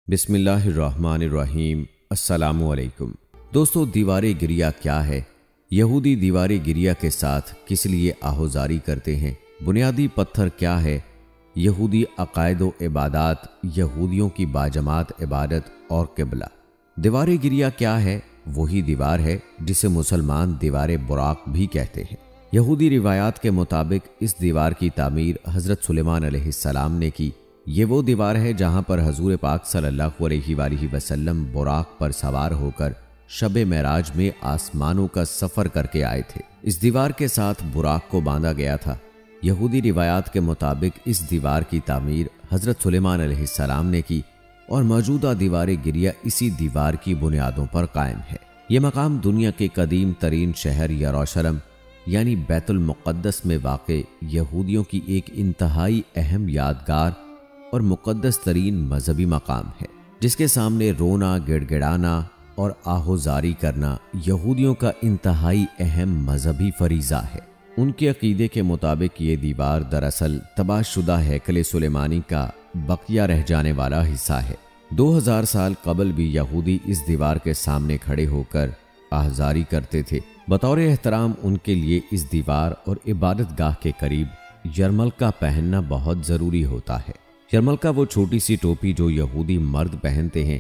بسم اللہ الرحمن الرحیم۔ السلام علیکم دوستو، دیوار گریہ کیا ہے؟ یہودی دیوار گریہ کے ساتھ کس لیے آہوزاری کرتے ہیں؟ بنیادی پتھر کیا ہے؟ یہودی عقائد و عبادات، یہودیوں کی باجماعت عبادت اور قبلہ۔ دیوار گریہ کیا ہے؟ وہی دیوار ہے جسے مسلمان دیوار براق بھی کہتے ہیں۔ یہودی روایات کے مطابق اس دیوار کی تعمیر حضرت سلیمان علیہ السلام نے کی۔ یہ وہ دیوار ہے جہاں پر حضور پاک صلی اللہ علیہ وآلہ وسلم براق پر سوار ہو کر شب معراج میں آسمانوں کا سفر کر کے آئے تھے۔ اس دیوار کے ساتھ براق کو باندھا گیا تھا۔ یہودی روایات کے مطابق اس دیوار کی تعمیر حضرت سلیمان علیہ السلام نے کی اور موجودہ دیوار گریہ اسی دیوار کی بنیادوں پر قائم ہے۔ یہ مقام دنیا کے قدیم ترین شہر یروشلم یعنی بیت المقدس میں واقع یہودیوں کی ایک انتہائی اہم یادگار اور مقدس ترین مذہبی مقام ہے، جس کے سامنے رونا، گڑ گڑانا اور آہوزاری کرنا یہودیوں کا انتہائی اہم مذہبی فریضہ ہے۔ ان کے عقیدے کے مطابق یہ دیوار دراصل تباہ شدہ ہیکل سلیمانی کا بقیہ رہ جانے والا حصہ ہے۔ 2000 سال قبل بھی یہودی اس دیوار کے سامنے کھڑے ہو کر آہوزاری کرتے تھے۔ بطور احترام ان کے لیے اس دیوار اور عبادت گاہ کے قریب یرملکہ پہننا بہت ضروری ہوتا ہے۔ یرملکہ وہ چھوٹی سی ٹوپی جو یہودی مرد پہنتے ہیں،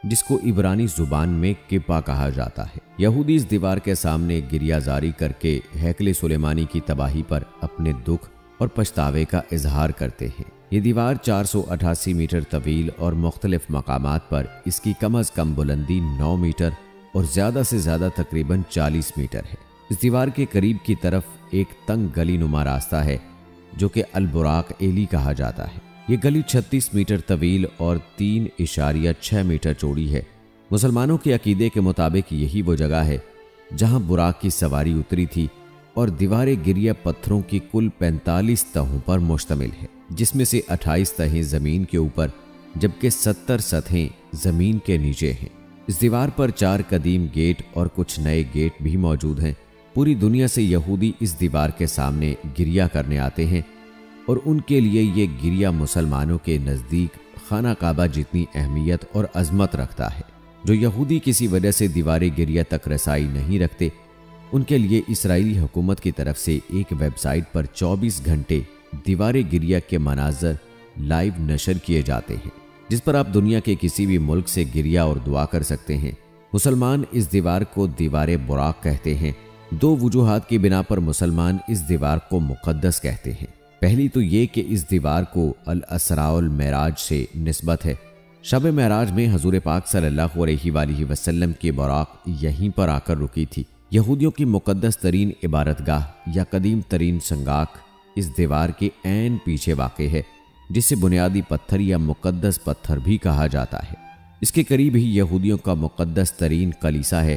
جس کو عبرانی زبان میں کپا کہا جاتا ہے۔ یہودی اس دیوار کے سامنے گریہ زاری کر کے ہیکل سلیمانی کی تباہی پر اپنے دکھ اور پچھتاوے کا اظہار کرتے ہیں۔ یہ دیوار 488 میٹر طویل اور مختلف مقامات پر اس کی کم از کم بلندی 9 میٹر اور زیادہ سے زیادہ تقریباً 40 میٹر ہے۔ اس دیوار کے قریب کی طرف ایک تنگ گلی نما راستہ ہے جو کہ البراق ایلی کہا جاتا ہے۔ یہ گلی 36 میٹر طویل اور 3.6 میٹر چوڑی ہے۔ مسلمانوں کے عقیدے کے مطابق یہی وہ جگہ ہے جہاں براق کی سواری اتری تھی اور دیوار گریہ پتھروں کی کل 45 تہوں پر مشتمل ہے، جس میں سے 28 تہیں زمین کے اوپر جبکہ 70 سطحیں زمین کے نیچے ہیں۔ اس دیوار پر 4 قدیم گیٹ اور کچھ نئے گیٹ بھی موجود ہیں۔ پوری دنیا سے یہودی اس دیوار کے سامنے گریہ کرنے آتے ہیں اور ان کے لیے یہ گریہ مسلمانوں کے نزدیک خانہ کعبہ جتنی اہمیت اور عظمت رکھتا ہے۔ جو یہودی کسی وجہ سے دیوار گریہ تک رسائی نہیں رکھتے، ان کے لیے اسرائیلی حکومت کی طرف سے ایک ویب سائٹ پر 24 گھنٹے دیوار گریہ کے مناظر لائیو نشر کیے جاتے ہیں، جس پر آپ دنیا کے کسی بھی ملک سے گریہ اور دعا کر سکتے ہیں۔ مسلمان اس دیوار کو دیوار براق کہتے ہیں۔ 2 وجوہات کی بنا پر مسلمان اس دیوار کو مقدس کہتے ہیں۔ پہلی تو یہ کہ اس دیوار کو الاسراء المعراج سے نسبت ہے۔ شب معراج میں حضور پاک صلی اللہ علیہ وآلہ وسلم کی براق یہیں پر آ کر رکی تھی۔ یہودیوں کی مقدس ترین عبادت گاہ یا قدیم ترین سنگاک اس دیوار کے عین پیچھے واقع ہے، جسے بنیادی پتھر یا مقدس پتھر بھی کہا جاتا ہے۔ اس کے قریب ہی یہودیوں کا مقدس ترین کلیسا ہے،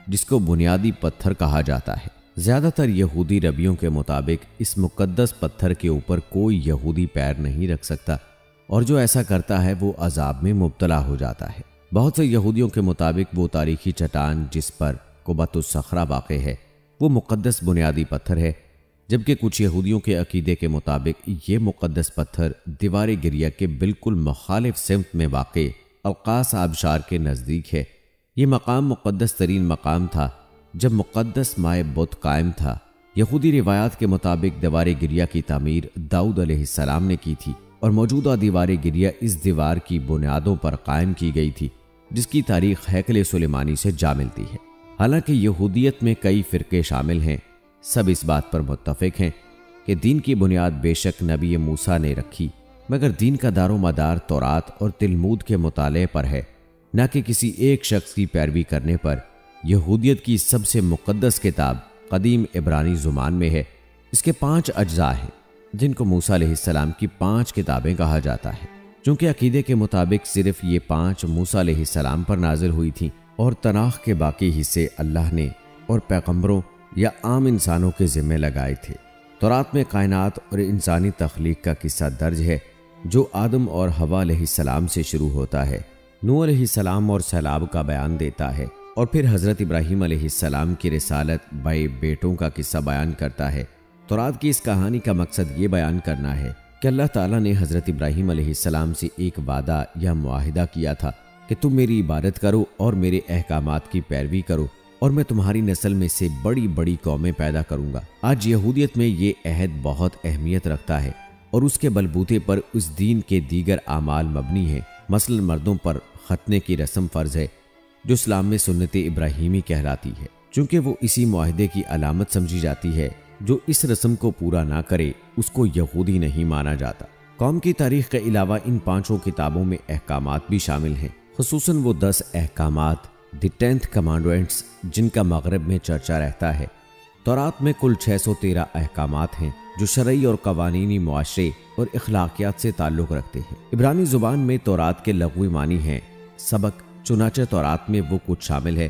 جس کو بنیادی پتھر کہا جاتا ہے۔ زیادہ تر یہودی ربیوں کے مطابق اس مقدس پتھر کے اوپر کوئی یہودی پیر نہیں رکھ سکتا، اور جو ایسا کرتا ہے وہ عذاب میں مبتلا ہو جاتا ہے۔ بہت سے یہودیوں کے مطابق وہ تاریخی چٹان جس پر قبۃ الصخرہ واقع ہے وہ مقدس بنیادی پتھر ہے، جبکہ کچھ یہودیوں کے عقیدے کے مطابق یہ مقدس پتھر دیوار گریہ کے بالکل مخالف سمت میں واقع القاص آبشار کے نزدیک ہے۔ یہ مقام مقدس ترین مقام تھا جب مقدس مائع بت قائم تھا۔ یہودی روایات کے مطابق دیوار گریہ کی تعمیر داؤد علیہ السلام نے کی تھی اور موجودہ دیوار گریہ اس دیوار کی بنیادوں پر قائم کی گئی تھی، جس کی تاریخ ہیکل سلیمانی سے جا ملتی ہے۔ حالانکہ یہودیت میں کئی فرقے شامل ہیں، سب اس بات پر متفق ہیں کہ دین کی بنیاد بے شک نبی موسیٰ نے رکھی، مگر دین کا دار و مدار تورات اور تلمود کے مطالعے پر ہے، نہ کہ کسی ایک شخص کی پیروی کرنے پر۔ یہودیت کی سب سے مقدس کتاب قدیم عبرانی زبان میں ہے۔ اس کے 5 اجزاء ہیں، جن کو موسیٰ علیہ السلام کی 5 کتابیں کہا جاتا ہے۔ چونکہ عقیدے کے مطابق صرف یہ 5 موسیٰ علیہ السلام پر نازل ہوئی تھیں اور تناخ کے باقی حصے اللہ نے اور پیغمبروں یا عام انسانوں کے ذمہ لگائے تھے۔ تورات میں کائنات اور انسانی تخلیق کا قصہ درج ہے، جو آدم اور حوا علیہ السلام سے شروع ہوتا ہے، نوح علیہ السلام اور سیلاب کا بیان دیتا ہے، اور پھر حضرت ابراہیم علیہ السلام کی رسالت بائے بیٹوں کا قصہ بیان کرتا ہے۔ تورات کی اس کہانی کا مقصد یہ بیان کرنا ہے کہ اللہ تعالیٰ نے حضرت ابراہیم علیہ السلام سے ایک وعدہ یا معاہدہ کیا تھا کہ تم میری عبادت کرو اور میرے احکامات کی پیروی کرو اور میں تمہاری نسل میں سے بڑی بڑی قومیں پیدا کروں گا۔ آج یہودیت میں یہ عہد بہت اہمیت رکھتا ہے اور اس کے بلبوتے پر اس دین کے دیگر اعمال مبنی ہیں۔ مثلا مردوں پر ختنے کی رسم فرض ہے جو اسلام میں سنت ابراہیمی کہلاتی ہے، چونکہ وہ اسی معاہدے کی علامت سمجھی جاتی ہے۔ جو اس رسم کو پورا نہ کرے اس کو یہودی نہیں مانا جاتا۔ قوم کی تاریخ کے علاوہ ان 5 کتابوں میں احکامات بھی شامل ہیں، خصوصاً وہ 10 احکامات دی 10 کمانڈمنٹس جن کا مغرب میں چرچا رہتا ہے۔ تورات میں کل 613 احکامات ہیں جو شرعی اور قوانینی معاشرے اور اخلاقیات سے تعلق رکھتے ہیں۔ عبرانی زبان میں تورات کے لغوی معنی ہیں سبق، چنانچہ تورات میں وہ کچھ شامل ہے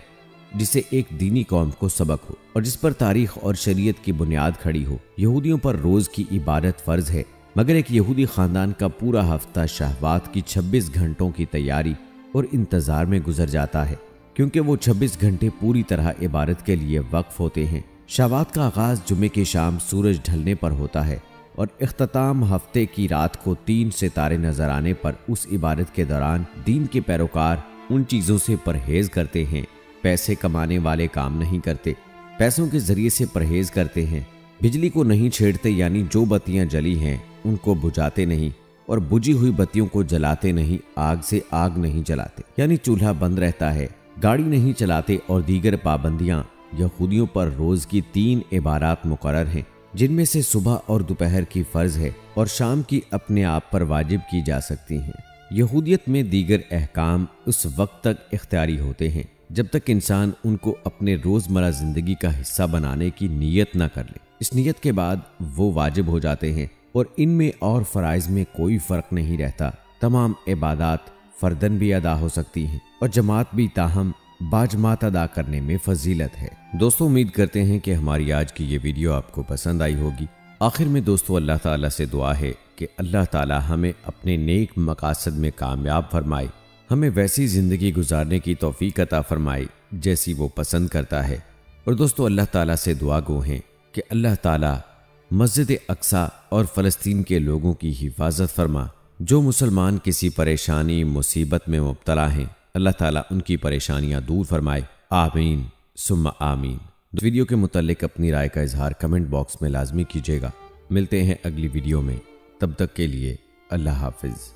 جسے ایک دینی قوم کو سبق ہو اور جس پر تاریخ اور شریعت کی بنیاد کھڑی ہو۔ یہودیوں پر روز کی عبادت فرض ہے، مگر ایک یہودی خاندان کا پورا ہفتہ شہوات کی 26 گھنٹوں کی تیاری اور انتظار میں گزر جاتا ہے، کیونکہ وہ 26 گھنٹے پوری طرح عبادت کے لیے وقف ہوتے ہیں۔ شہوات کا آغاز جمعے کی شام سورج ڈھلنے پر ہوتا ہے اور اختتام ہفتے کی رات کو 3 ستارے نظر آنے پر۔ اس عبادت کے دوران دین کے پیروکار ان چیزوں سے پرہیز کرتے ہیں، پیسے کمانے والے کام نہیں کرتے، پیسوں کے ذریعے سے پرہیز کرتے ہیں، بجلی کو نہیں چھیڑتے یعنی جو بتیاں جلی ہیں ان کو بجھاتے نہیں اور بجھی ہوئی بتیوں کو جلاتے نہیں، آگ سے آگ نہیں جلاتے یعنی چولہا بند رہتا ہے، گاڑی نہیں چلاتے اور دیگر پابندیاں۔ یہودیوں پر روز کی 3 عبادات مقرر ہیں جن میں سے صبح اور دوپہر کی فرض ہے اور شام کی اپنے آپ پر واجب کی جا سکتی ہیں۔ یہودیت میں دیگر احکام اس وقت تک اختیاری ہوتے ہیں جب تک انسان ان کو اپنے روزمرہ زندگی کا حصہ بنانے کی نیت نہ کر لے۔ اس نیت کے بعد وہ واجب ہو جاتے ہیں اور ان میں اور فرائض میں کوئی فرق نہیں رہتا۔ تمام عبادات فردن بھی ادا ہو سکتی ہیں اور جماعت بھی، تاہم باجماعت ادا کرنے میں فضیلت ہے۔ دوستو، امید کرتے ہیں کہ ہماری آج کی یہ ویڈیو آپ کو پسند آئی ہوگی۔ آخر میں دوستو، اللہ تعالیٰ سے دعا ہے کہ اللہ تعالیٰ ہمیں اپنے نیک مقاصد میں کامیاب فرمائے، ہمیں ویسی زندگی گزارنے کی توفیق عطا فرمائے جیسی وہ پسند کرتا ہے۔ اور دوستو، اللہ تعالیٰ سے دعا گو ہیں کہ اللہ تعالیٰ مسجد اقصی اور فلسطین کے لوگوں کی حفاظت فرما۔ جو مسلمان کسی پریشانی مصیبت میں مبتلا ہیں، اللہ تعالیٰ ان کی پریشانیاں دور فرمائے، آمین ثم آمین۔ ویڈیو کے متعلق اپنی رائے کا اظہار کمنٹ باکس میں لازمی کیجیے گا۔ ملتے ہیں اگلی ویڈیو میں، تب تک کے لیے اللہ حافظ۔